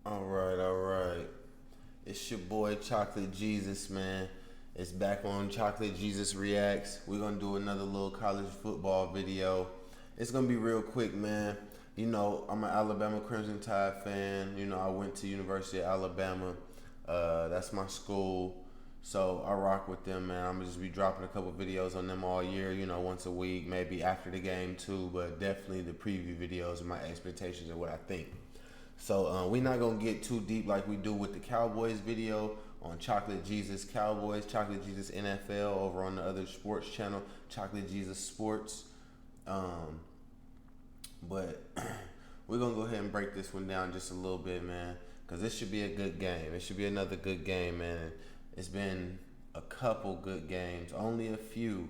All right, all right. It's your boy Chocolate Jesus, man. It's back on Chocolate Jesus Reacts. We're gonna do another little college football video. It's gonna be real quick, man. I'm an Alabama Crimson Tide fan. I went to University of Alabama. That's my school. So I rock with them, man. I'm gonna just be dropping a couple videos on them all year, once a week, maybe after the game too, but definitely the preview videos and my expectations of what I think. So we're not gonna get too deep like we do with the Cowboys video on Chocolate Jesus Cowboys, Chocolate Jesus NFL over on the other sports channel, Chocolate Jesus Sports. But we're gonna go ahead and break this one down just a little bit, man, because this should be a good game. It should be another good game, man. It's been a couple good games, only a few.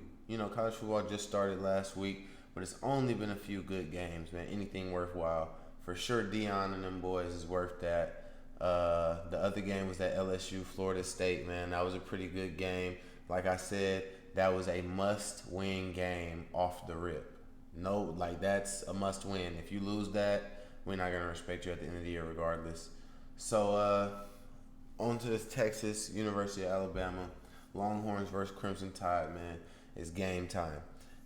College football just started last week, but it's only been a few good games, man. Anything worthwhile. For sure, Dion and them boys is worth that. The other game was that LSU Florida State, man. That was a pretty good game. Like I said, that was a must-win game off the rip. No, like that's a must-win. If you lose that, we're not gonna respect you at the end of the year, regardless. So, on to this Texas University of Alabama Longhorns versus Crimson Tide, man. It's game time.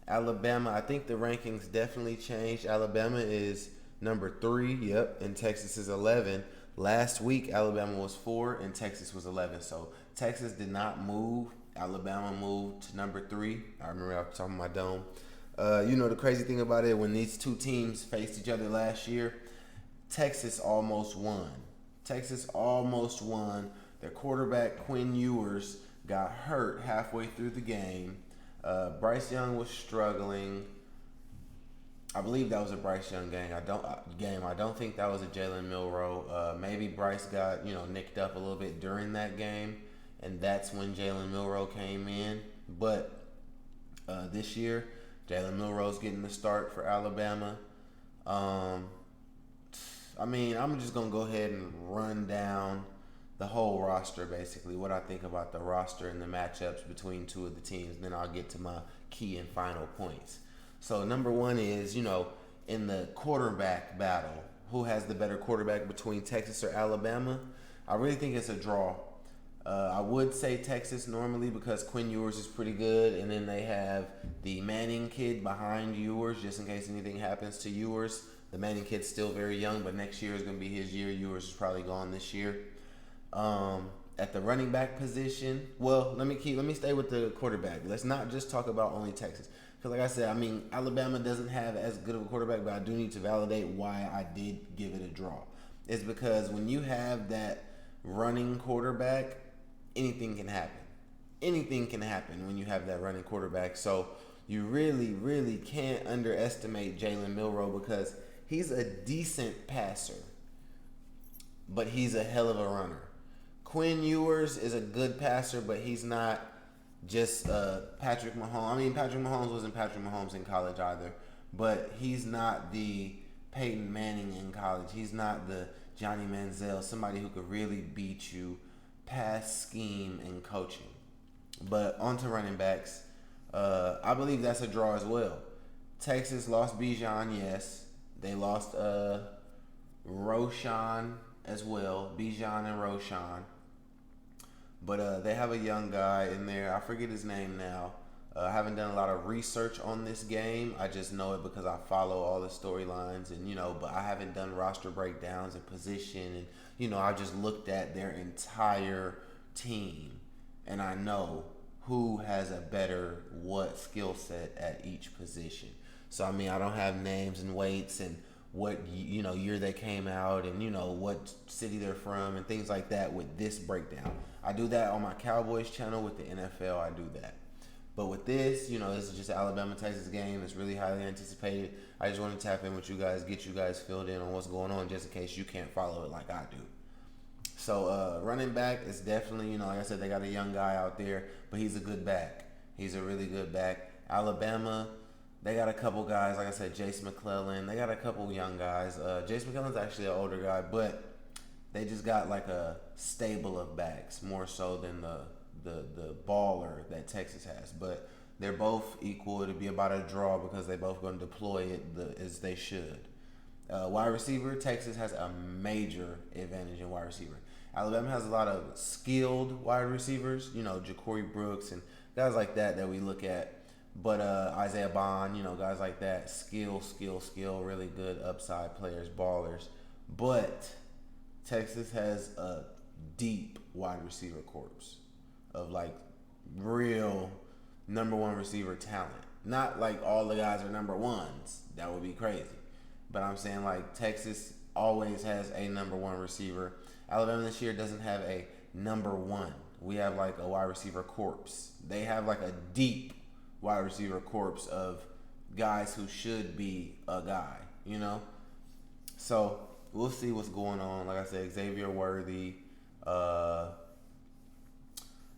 Alabama, I think the rankings definitely changed. Alabama is number 3, yep, and Texas is 11. Last week, Alabama was 4 and Texas was 11. So Texas did not move. Alabama moved to number 3. I remember I was talking my dome. The crazy thing about it, when these two teams faced each other last year, Texas almost won. Texas almost won. Their quarterback, Quinn Ewers, got hurt halfway through the game. Bryce Young was struggling. I believe that was a Bryce Young game. I don't think that was a Jalen Milroe. Maybe Bryce got nicked up a little bit during that game, and that's when Jalen Milroe came in. But this year, Jalen Milroe's getting the start for Alabama. I'm just gonna go ahead and run down the whole roster, basically what I think about the roster and the matchups between two of the teams. Then I'll get to my key and final points. So number one is, in the quarterback battle, who has the better quarterback between Texas or Alabama? I really think it's a draw. I would say Texas normally because Quinn Ewers is pretty good, and then they have the Manning kid behind Ewers just in case anything happens to Ewers. The Manning kid's still very young, but next year is going to be his year. Ewers is probably gone this year. At the running back position, well, let me stay with the quarterback. Let's not just talk about only Texas. Because like I said, Alabama doesn't have as good of a quarterback, but I do need to validate why I did give it a draw. It's because when you have that running quarterback, anything can happen. Anything can happen when you have that running quarterback. So you really, really can't underestimate Jalen Milroe because he's a decent passer, but he's a hell of a runner. Quinn Ewers is a good passer, but he's not just Patrick Mahomes. Patrick Mahomes wasn't Patrick Mahomes in college either, but he's not the Peyton Manning in college. He's not the Johnny Manziel, somebody who could really beat you pass scheme and coaching. But on to running backs. I believe that's a draw as well. Texas lost Bijan, yes. They lost Roshan as well, Bijan and Roshan. But they have a young guy in there. I forget his name now. I haven't done a lot of research on this game. I just know it because I follow all the storylines but I haven't done roster breakdowns and position I just looked at their entire team and I know who has a better what skill set at each position. So I don't have names and weights and what year they came out and what city they're from and things like that with this breakdown. I do that on my Cowboys channel. With the NFL, I do that. But with this, this is just an Alabama-Texas game. It's really highly anticipated. I just want to tap in with you guys, get you guys filled in on what's going on just in case you can't follow it like I do. So running back is definitely, like I said, they got a young guy out there, but he's a good back. He's a really good back. Alabama, they got a couple guys, like I said, Jace McClellan. They got a couple young guys. Jace McClellan's actually an older guy, but they just got like a stable of backs more so than the baller that Texas has. But they're both equal. It'll be about a draw because they both going to deploy it as they should. Wide receiver, Texas has a major advantage in wide receiver. Alabama has a lot of skilled wide receivers, Ja'Cory Brooks and guys like that we look at. But Isaiah Bond, guys like that, skill, really good upside players, ballers. But Texas has a deep wide receiver corps of like real number one receiver talent. Not like all the guys are number ones. That would be crazy. But I'm saying like Texas always has a number one receiver. Alabama this year doesn't have a number one. We have like a wide receiver corps. They have like a deep wide receiver corps of guys who should be a guy. So we'll see what's going on. Like I said, Xavier Worthy.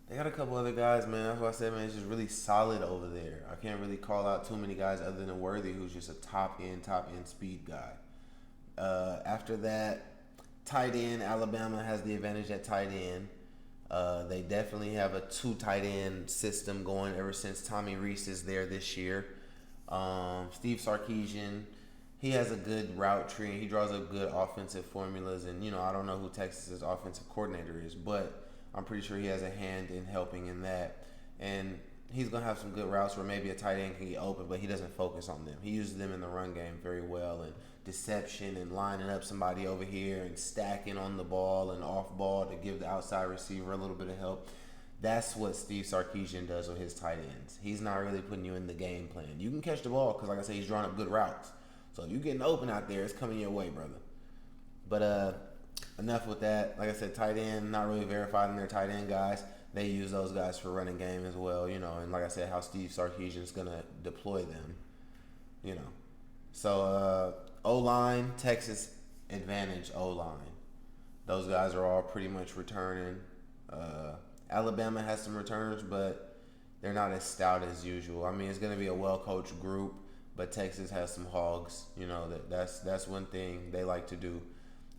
They got a couple other guys, man. That's why I said, man, it's just really solid over there. I can't really call out too many guys other than Worthy, who's just a top end speed guy. After that, tight end, Alabama has the advantage at tight end. They definitely have a 2 tight end system going ever since Tommy Rees is there this year. Steve Sarkisian, he has a good route tree. He draws up good offensive formulas. And, I don't know who Texas's offensive coordinator is, but I'm pretty sure he has a hand in helping in that. And he's going to have some good routes where maybe a tight end can get open, but he doesn't focus on them. He uses them in the run game very well, and deception and lining up somebody over here and stacking on the ball and off ball to give the outside receiver a little bit of help. That's what Steve Sarkisian does with his tight ends. He's not really putting you in the game plan. You can catch the ball because, like I said, he's drawing up good routes. So if you're getting open out there, it's coming your way, brother. But enough with that. Like I said, tight end, not really verified in their tight end guys. They use those guys for running game as well, and like I said, how Steve Sarkisian's going to deploy them, So, O-line, Texas advantage O-line. Those guys are all pretty much returning. Alabama has some returners, but they're not as stout as usual. I mean, it's going to be a well-coached group, but Texas has some hogs. That's one thing they like to do.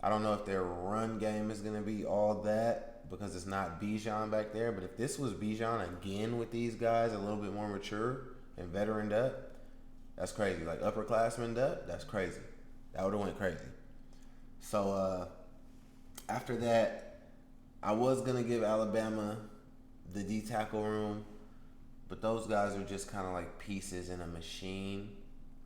I don't know if their run game is going to be all that because it's not Bijan back there. But if this was Bijan again with these guys, a little bit more mature and veteraned up, that's crazy. Like upperclassmen up, that's crazy. That would have went crazy. So after that, I was going to give Alabama the D tackle room, but those guys are just kind of like pieces in a machine.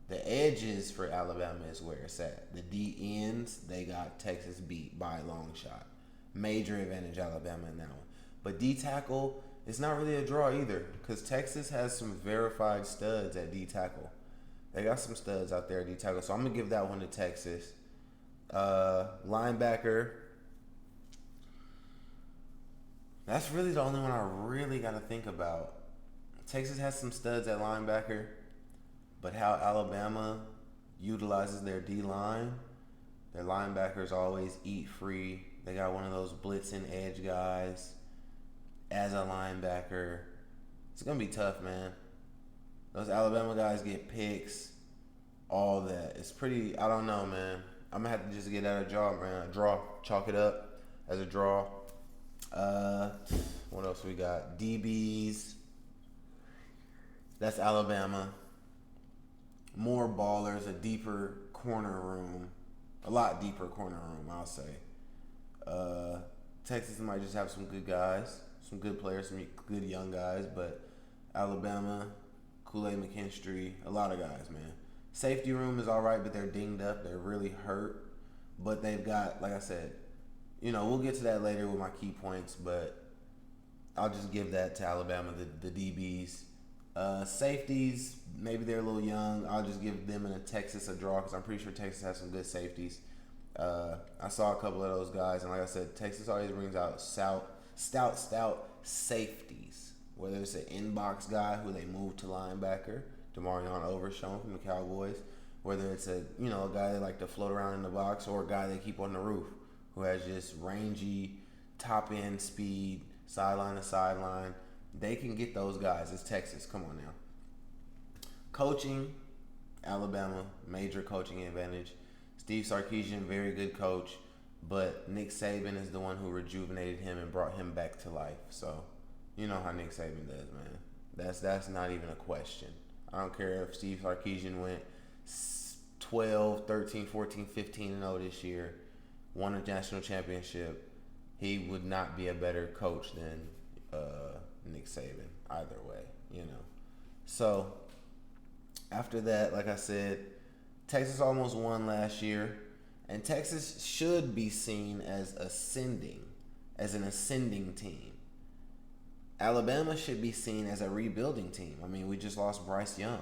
The edges for Alabama is where it's at. The D ends, they got Texas beat by a long shot. Major advantage Alabama in that one. But D tackle, it's not really a draw either because Texas has some verified studs at D tackle. They got some studs out there at D tackle, so I'm going to give that one to Texas. Linebacker, that's really the only one I really got to think about. Texas has some studs at linebacker. But how Alabama utilizes their D-line, their linebackers always eat free. They got one of those blitzing edge guys as a linebacker. It's going to be tough, man. Those Alabama guys get picks, all that. It's pretty, I don't know, man. I'm going to have to just get that a draw, man. A draw. Chalk it up as a draw. What else we got? DBs. That's Alabama. More ballers, a deeper corner room, a lot deeper corner room, I'll say. Texas might just have some good guys, some good players, some good young guys, but Alabama, Kool-Aid McKinstry, a lot of guys, man. Safety room is all right, but they're dinged up. They're really hurt, but they've got, like I said, we'll get to that later with my key points, but I'll just give that to Alabama, the DBs. Safeties, maybe they're a little young. I'll just give them and Texas a draw because I'm pretty sure Texas has some good safeties. I saw a couple of those guys, and like I said, Texas always brings out stout safeties. Whether it's an inbox guy who they move to linebacker, Demarion Overshown from the Cowboys, whether it's a guy they like to float around in the box, or a guy they keep on the roof who has just rangy top end speed, sideline to sideline. They can get those guys. It's Texas. Come on now. Coaching, Alabama, major coaching advantage. Steve Sarkisian, very good coach, but Nick Saban is the one who rejuvenated him and brought him back to life. So, you know how Nick Saban does, man. That's not even a question. I don't care if Steve Sarkisian went 12, 13, 14, 15 and 0 this year, won a national championship, he would not be a better coach than Nick Saban either way, you know. So after that, like I said, Texas almost won last year, and Texas should be seen as an ascending team. Alabama should be seen as a rebuilding team. I mean, we just lost Bryce Young.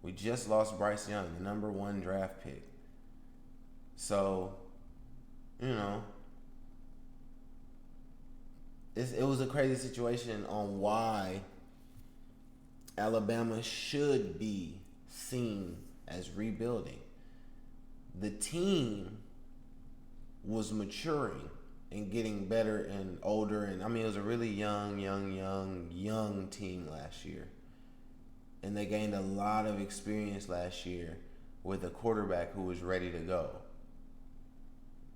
The number 1 draft pick. So, you know, it was a crazy situation on why Alabama should be seen as rebuilding. The team was maturing and getting better and older, and I mean it was a really young team last year. And they gained a lot of experience last year with a quarterback who was ready to go.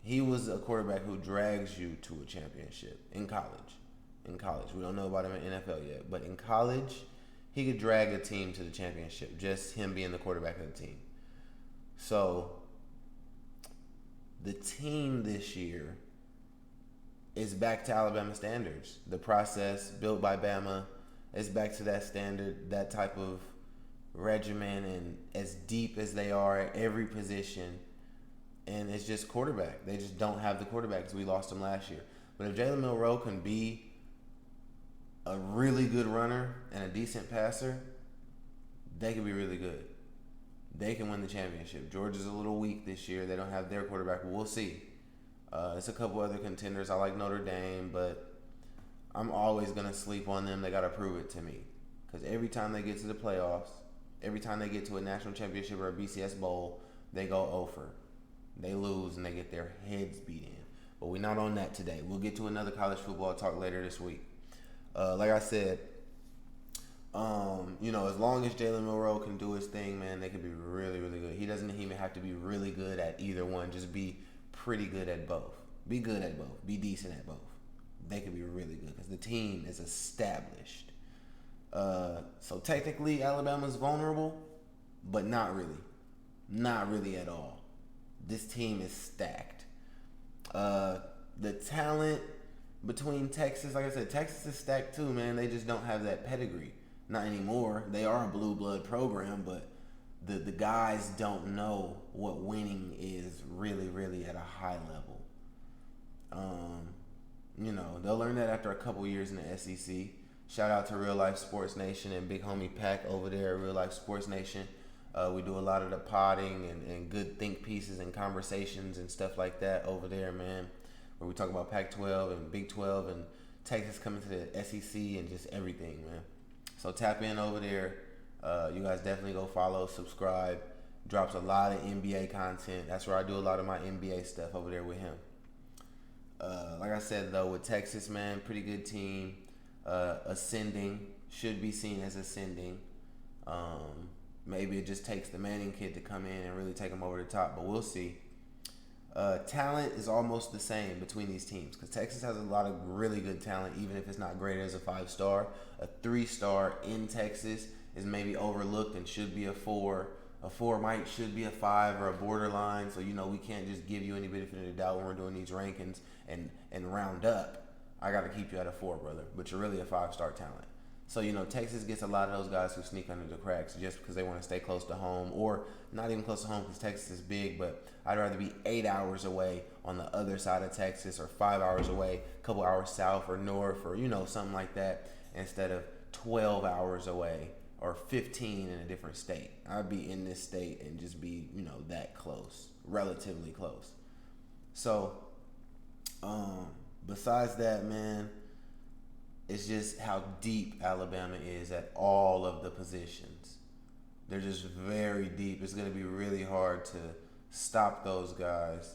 He was a quarterback who drags you to a championship in college. We don't know about him in NFL yet, but in college, he could drag a team to the championship, just him being the quarterback of the team. So, the team this year is back to Alabama standards. The process built by Bama is back to that standard, that type of regimen, and as deep as they are at every position. And it's just quarterback. They just don't have the quarterbacks. We lost them last year. But if Jalen Milroe can be a really good runner and a decent passer, they can be really good. They can win the championship. Georgia's a little weak this year. They don't have their quarterback, but we'll see. It's a couple other contenders. I like Notre Dame, but I'm always going to sleep on them. They got to prove it to me. Because every time they get to the playoffs, every time they get to a national championship or a BCS bowl, they go over. They lose and they get their heads beat in. But we're not on that today. We'll get to another college football talk later this week. Like I said, as long as Jalen Milroe can do his thing, man, they could be really, really good. He doesn't even have to be really good at either one. Just be pretty good at both. Be good at both. Be decent at both. They could be really good because the team is established. So technically, Alabama's vulnerable, but not really. Not really at all. This team is stacked. The talent between Texas, like I said, Texas is stacked too, man. They just don't have that pedigree. Not anymore. They are a blue blood program, but the guys don't know what winning is really, really at a high level. They'll learn that after a couple years in the SEC. Shout out to Real Life Sports Nation and Big Homie Pack over there at Real Life Sports Nation. We do a lot of the podding and good think pieces and conversations and stuff like that over there, man, where we talk about Pac-12 and Big 12 and Texas coming to the SEC and just everything, man. So tap in over there. You guys definitely go follow, subscribe. Drops a lot of NBA content. That's where I do a lot of my NBA stuff over there with him. Like I said, though, with Texas, man, pretty good team. Ascending. Should be seen as ascending. Maybe it just takes the Manning kid to come in and really take them over the top, but we'll see. Talent is almost the same between these teams because Texas has a lot of really good talent, even if it's not graded as a 5-star. A 3-star in Texas is maybe overlooked and should be a 4. A 4 should be a 5 or a borderline, so we can't just give you any benefit of the doubt when we're doing these rankings and round up. I got to keep you at a 4, brother, but you're really a 5-star talent. So, Texas gets a lot of those guys who sneak under the cracks just because they want to stay close to home, or not even close to home because Texas is big, but I'd rather be 8 hours away on the other side of Texas or 5 hours away, a couple hours south or north or, something like that, instead of 12 hours away or 15 in a different state. I'd be in this state and just be, that close, relatively close. So, besides that, man, it's just how deep Alabama is at all of the positions. They're just very deep. It's going to be really hard to stop those guys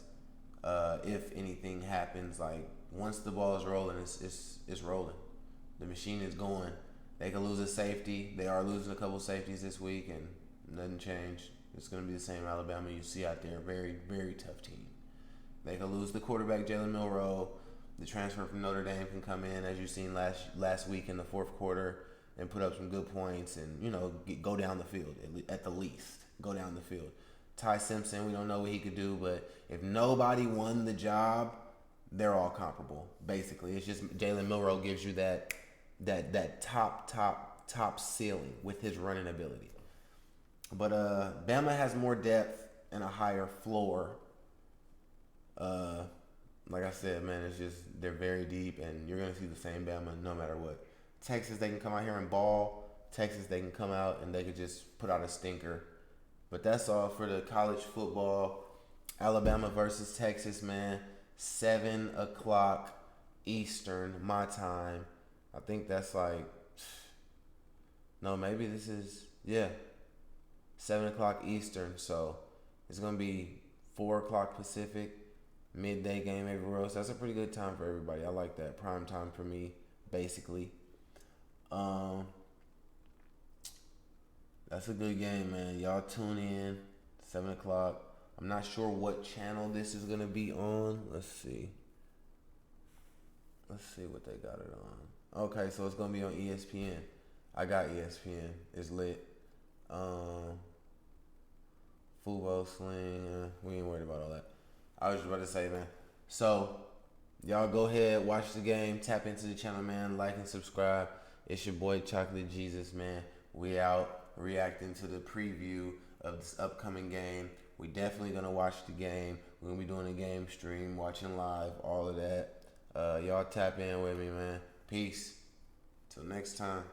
if anything happens. Like, once the ball is rolling, it's rolling. The machine is going. They can lose a safety. They are losing a couple safeties this week, and nothing changed. It's going to be the same Alabama you see out there. Very, very tough team. They can lose the quarterback, Jalen Milroe. The transfer from Notre Dame can come in, as you've seen last week in the fourth quarter, and put up some good points and, go down the field, at the least. Go down the field. Ty Simpson, we don't know what he could do, but if nobody won the job, they're all comparable. Basically, it's just Jalen Milroe gives you that top ceiling with his running ability. But Bama has more depth and a higher floor. Like I said, man, it's just they're very deep, and you're gonna see the same Bama no matter what. Texas, they can come out here and ball. Texas, they can come out and they could just put out a stinker. But that's all for the college football. Alabama versus Texas, man. 7 o'clock Eastern, my time. I think that's like, no, maybe this is, yeah, 7 o'clock Eastern. So it's going to be 4 o'clock Pacific, midday game everywhere else. That's a pretty good time for everybody. I like that. Prime time for me, basically. That's a good game, man. Y'all tune in, 7 o'clock. I'm not sure what channel this is going to be on. Let's see. Let's see what they got it on. Okay, so it's going to be on ESPN. I got ESPN. It's lit. Fubo, Sling. We ain't worried about all that. I was just about to say, man. So, y'all go ahead, watch the game, tap into the channel, man. Like and subscribe. It's your boy, Chocolate Jesus, man. We out reacting to the preview of this upcoming game. We definitely gonna watch the game. We're gonna be doing a game stream, watching live, all of that. Y'all tap in with me, man. Peace. Till next time.